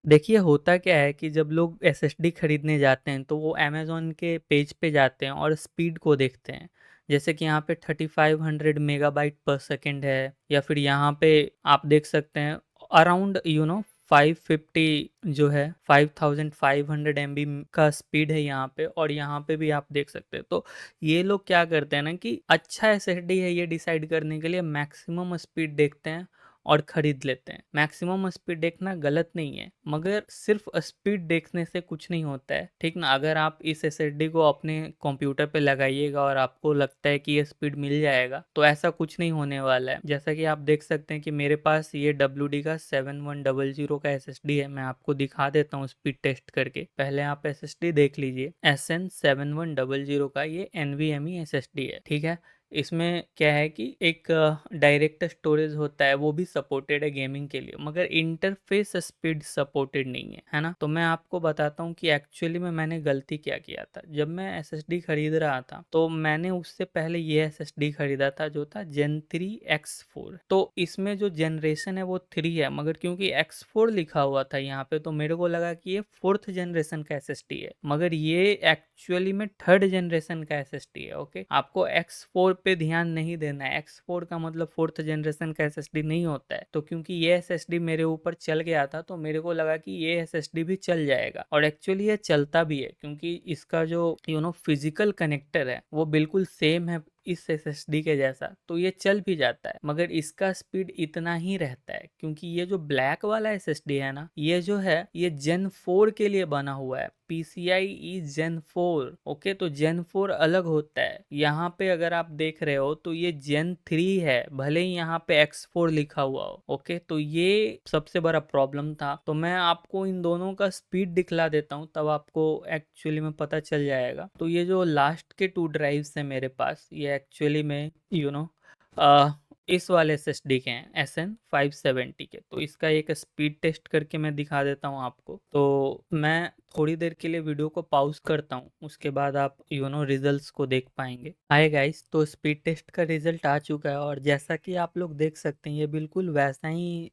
देखिए, होता क्या है कि जब लोग एसएसडी खरीदने जाते हैं तो वो अमेज़न के पेज पे जाते हैं और स्पीड को देखते हैं। जैसे कि यहाँ पे 3500 मेगाबाइट पर सेकंड है, या फिर यहाँ पे आप देख सकते हैं अराउंड 550 जो है 5500 एमबी का स्पीड है यहाँ पे, और यहाँ पे भी आप देख सकते हैं। तो ये लोग क्या करते हैं ना कि अच्छा एसएसडी है ये डिसाइड करने के लिए मैक्सिमम स्पीड देखते हैं और खरीद लेते हैं। मैक्सिमम स्पीड देखना गलत नहीं है, मगर सिर्फ स्पीड देखने से कुछ नहीं होता है, ठीक ना। अगर आप इस एसएसडी को अपने कंप्यूटर पे लगाइएगा और आपको लगता है कि ये स्पीड मिल जाएगा, तो ऐसा कुछ नहीं होने वाला है। जैसा कि आप देख सकते हैं कि मेरे पास ये WD का 7100 का एसएसडी है। मैं आपको दिखा देता हूँ स्पीड टेस्ट करके। पहले आप एसएसडी देख लीजिए, SN7100 का ये NVMe एसएसडी है, ठीक है। इसमें क्या है कि एक डायरेक्ट स्टोरेज होता है, वो भी सपोर्टेड है गेमिंग के लिए, मगर इंटरफेस स्पीड सपोर्टेड नहीं है ना। तो मैं आपको बताता हूँ कि एक्चुअली में मैंने गलती क्या किया था। जब मैं एसएसडी खरीद रहा था तो मैंने उससे पहले ये एसएसडी खरीदा था जो था Gen 3 X4। तो इसमें जो जनरेशन है वो 3 है, मगर क्योंकि X4 लिखा हुआ था यहाँ पे तो मेरे को लगा कि ये 4th जनरेशन का एसएसडी है, मगर ये एक्चुअली में 3rd जनरेशन का एसएसडी है। ओके, आपको X4 पे ध्यान नहीं देना है। X4 का मतलब 4th जनरेशन का एसएसडी नहीं होता है। तो क्योंकि ये एसएसडी मेरे ऊपर चल गया था तो मेरे को लगा कि ये एसएसडी भी चल जाएगा, और एक्चुअली ये चलता भी है, क्योंकि इसका जो फिजिकल कनेक्टर है वो बिल्कुल सेम है इस एसएसडी के जैसा, तो ये चल भी जाता है। मगर इसका स्पीड इतना ही रहता है, क्योंकि ये जो ब्लैक वाला एसएसडी है ना, ये जो है ये Gen 4 के लिए बना हुआ है। PCIe Gen 4। ओके, तो Gen 4 अलग होता है। यहाँ पे अगर आप देख रहे हो तो ये Gen 3 है, भले ही यहाँ पे X4 लिखा हुआ हो। ओके, तो ये सबसे बड़ा प्रॉब्लम था। तो मैं आपको इन दोनों का स्पीड दिखला देता हूँ, तब आपको एक्चुअली में पता चल जाएगा। तो ये जो लास्ट के 2 ड्राइव्स है मेरे पास, ये एक्चुअली में इस वाले एसएसडी के हैं, SN570 के। तो इसका एक स्पीड टेस्ट करके मैं दिखा देता हूँ आपको। तो मैं थोड़ी देर के लिए वीडियो को पॉज करता हूँ, उसके बाद आप रिजल्ट्स को देख पाएंगे। हाय गाइस, तो स्पीड टेस्ट का रिजल्ट आ चुका है, और जैसा कि आप लोग देख सकते हैं ये बिल्कुल वैसा ही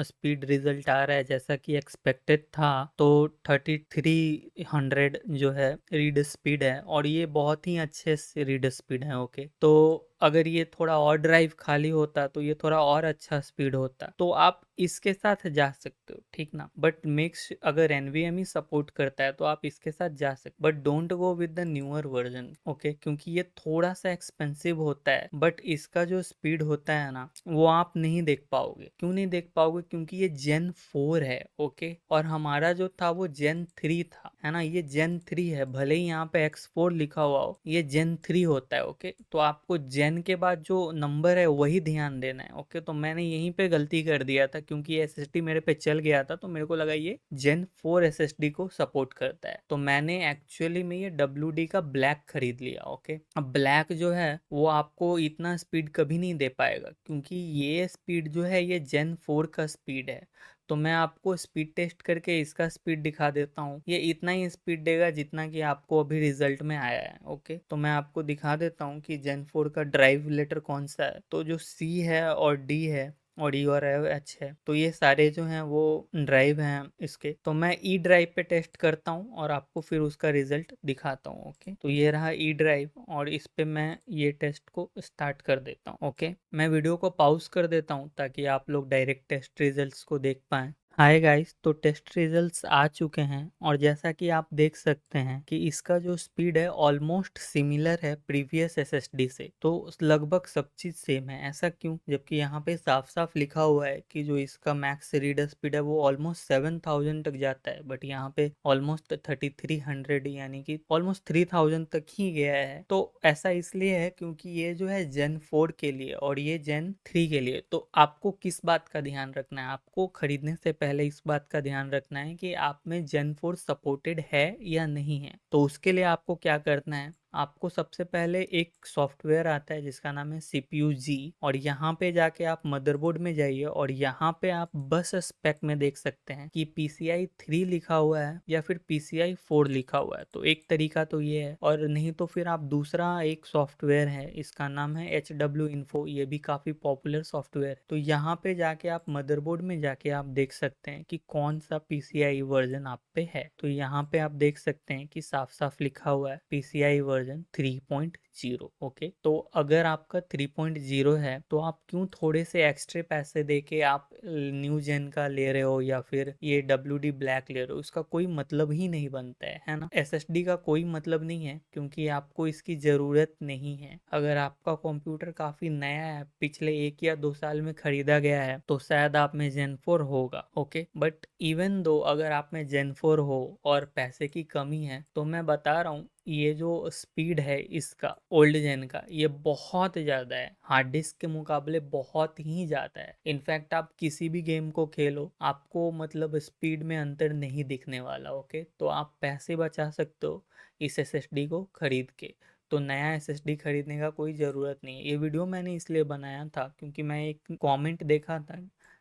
स्पीड रिजल्ट आ रहा है जैसा कि एक्सपेक्टेड था। तो 3300 जो है रीड स्पीड है, और ये बहुत ही अच्छे से रीड स्पीड है। ओके, तो अगर ये थोड़ा और ड्राइव खाली होता तो ये थोड़ा और अच्छा स्पीड होता, तो आप इसके साथ जा सकते हो, ठीक ना। बट मेक्स अगर NVMe सपोर्ट करता है तो आप इसके साथ जा सकते, but don't go with the newer version. Okay, क्योंकि ये थोड़ा सा एक्सपेंसिव होता है, बट इसका जो स्पीड होता है ना वो आप नहीं देख पाओगे। क्यों नहीं देख पाओगे? क्योंकि ये Gen 4 है। ओके, और हमारा जो था वो Gen 3 था, है ना। ये Gen 3 है, भले ही यहाँ पे X4 लिखा हुआ हो, ये Gen 3 होता है। ओके, तो आपको Gen के बाद जो नंबर है वही ध्यान देना है। ओके, तो मैंने यहीं पे गलती कर दिया था, क्योंकि एसएसडी मेरे पे चल गया था तो मेरे को लगा ये Gen 4 एसएसडी को सपोर्ट करता है, तो मैंने एक्चुअली में ये WD का ब्लैक खरीद लिया। ओके, अब ब्लैक जो है वो आपको इतना स्पीड कभी नहीं दे पाएगा, क्योंकि ये स्पीड जो है ये Gen 4 का स्पीड है। तो मैं आपको स्पीड टेस्ट करके इसका स्पीड दिखा देता हूँ। ये इतना ही स्पीड देगा जितना कि आपको अभी रिजल्ट में आया है। ओके, तो मैं आपको दिखा देता हूँ कि Gen 4 का ड्राइव लेटर कौन सा है। तो जो C है और D है और E और H है, तो ये सारे जो हैं वो ड्राइव हैं इसके। तो मैं E ड्राइव पे टेस्ट करता हूँ और आपको फिर उसका रिजल्ट दिखाता हूँ। ओके, तो ये रहा E ड्राइव, और इस पे मैं ये टेस्ट को स्टार्ट कर देता हूँ। ओके, मैं वीडियो को पॉज कर देता हूँ ताकि आप लोग डायरेक्ट टेस्ट रिजल्ट्स को देख पाएं। हाय गाइस, तो टेस्ट रिजल्ट्स आ चुके हैं, और जैसा कि आप देख सकते हैं कि इसका जो स्पीड है ऑलमोस्ट सिमिलर है प्रीवियस एसएसडी से। तो लगभग सब चीज़ सेम है। ऐसा क्यों? जबकि यहाँ पे साफ साफ लिखा हुआ है कि जो इसका मैक्स रीड स्पीड है वो ऑलमोस्ट 7000 तक जाता है, बट यहाँ पे ऑलमोस्ट 3300 यानी कि ऑलमोस्ट 3000 तक ही गया है। तो ऐसा इसलिए है क्योंकि ये जो है Gen 4 के लिए और ये Gen 3 के लिए। तो आपको किस बात का ध्यान रखना है? आपको खरीदने से पहले इस बात का ध्यान रखना है कि आप में Gen 4 सपोर्टेड है या नहीं है। तो उसके लिए आपको क्या करना है, आपको सबसे पहले एक सॉफ्टवेयर आता है जिसका नाम है CPU G, और यहाँ पे जाके आप मदरबोर्ड में जाइए और यहाँ पे आप बस स्पेक में देख सकते हैं कि PCI 3 लिखा हुआ है या फिर PCI 4 लिखा हुआ है। तो एक तरीका तो ये है, और नहीं तो फिर आप दूसरा एक सॉफ्टवेयर है, इसका नाम है HW Info, ये भी काफ़ी पॉपुलर सॉफ्टवेयर है। तो यहाँ पे जाके आप मदरबोर्ड में जाके आप देख सकते हैं कि कौन सा PCI वर्जन आप पे है। तो यहाँ पे आप देख सकते हैं कि साफ साफ लिखा हुआ है PCI वर्जन 3.0। ओके, तो अगर आपका 3.0 है तो आप क्यों थोड़े से एक्स्ट्रा पैसे देके आप न्यू जेन का ले रहे हो या फिर ये WD ब्लैक ले रहे हो, इसका कोई मतलब ही नहीं बनता है ना। SSD का कोई मतलब नहीं है क्योंकि आपको इसकी ज़रूरत नहीं है। अगर आपका कंप्यूटर काफ़ी नया है, पिछले 1 या 2 साल में खरीदा गया है, तो शायद आप में Gen 4 होगा। ओके, बट इवन दो अगर आप में Gen 4 हो और पैसे की कमी है, तो मैं बता रहा हूँ ये जो स्पीड है इसका ओल्ड जेन का, ये बहुत ज़्यादा है, हार्ड डिस्क के मुकाबले बहुत ही ज़्यादा है। इनफैक्ट आप किसी भी गेम को खेलो, आपको मतलब स्पीड में अंतर नहीं दिखने वाला। ओके, तो आप पैसे बचा सकते हो इस SSD को खरीद के। तो नया SSD खरीदने का कोई ज़रूरत नहीं है। ये वीडियो मैंने इसलिए बनाया था क्योंकि मैं एक कमेंट देखा था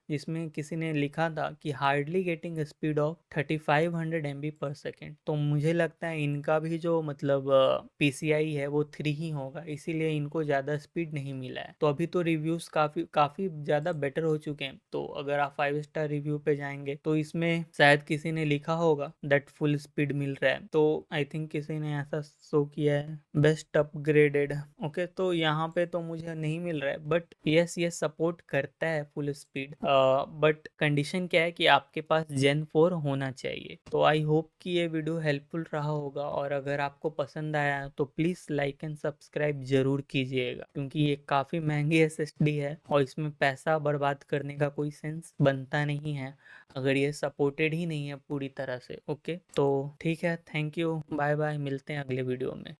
जिसमें किसी ने लिखा था कि hardly getting speed of 3500 MB पर सेकेंड। तो मुझे लगता है इनका भी जो मतलब PCI है वो 3 ही होगा, इसीलिए इनको ज़्यादा स्पीड नहीं मिला है। तो अभी तो रिव्यूज़ काफ़ी काफ़ी ज़्यादा बेटर हो चुके हैं। तो अगर आप 5 स्टार रिव्यू पे जाएंगे तो इसमें शायद किसी ने लिखा होगा दैट फुल स्पीड मिल रहा है। तो आई थिंक किसी ने ऐसा शो किया है, बेस्ट अपग्रेडेड। ओके, तो यहाँ पे तो मुझे नहीं मिल रहा है, बट यस ये सपोर्ट करता है फुल स्पीड, बट कंडीशन क्या है कि आपके पास Gen 4 होना चाहिए। तो आई होप कि ये वीडियो हेल्पफुल रहा होगा, और अगर आपको पसंद आया तो प्लीज़ लाइक एंड सब्सक्राइब जरूर कीजिएगा क्योंकि ये काफ़ी महंगी SSD है और इसमें पैसा बर्बाद करने का कोई सेंस बनता नहीं है अगर ये सपोर्टेड ही नहीं है पूरी तरह से। ओके, तो ठीक है, थैंक यू, बाय बाय, मिलते हैं अगले वीडियो में।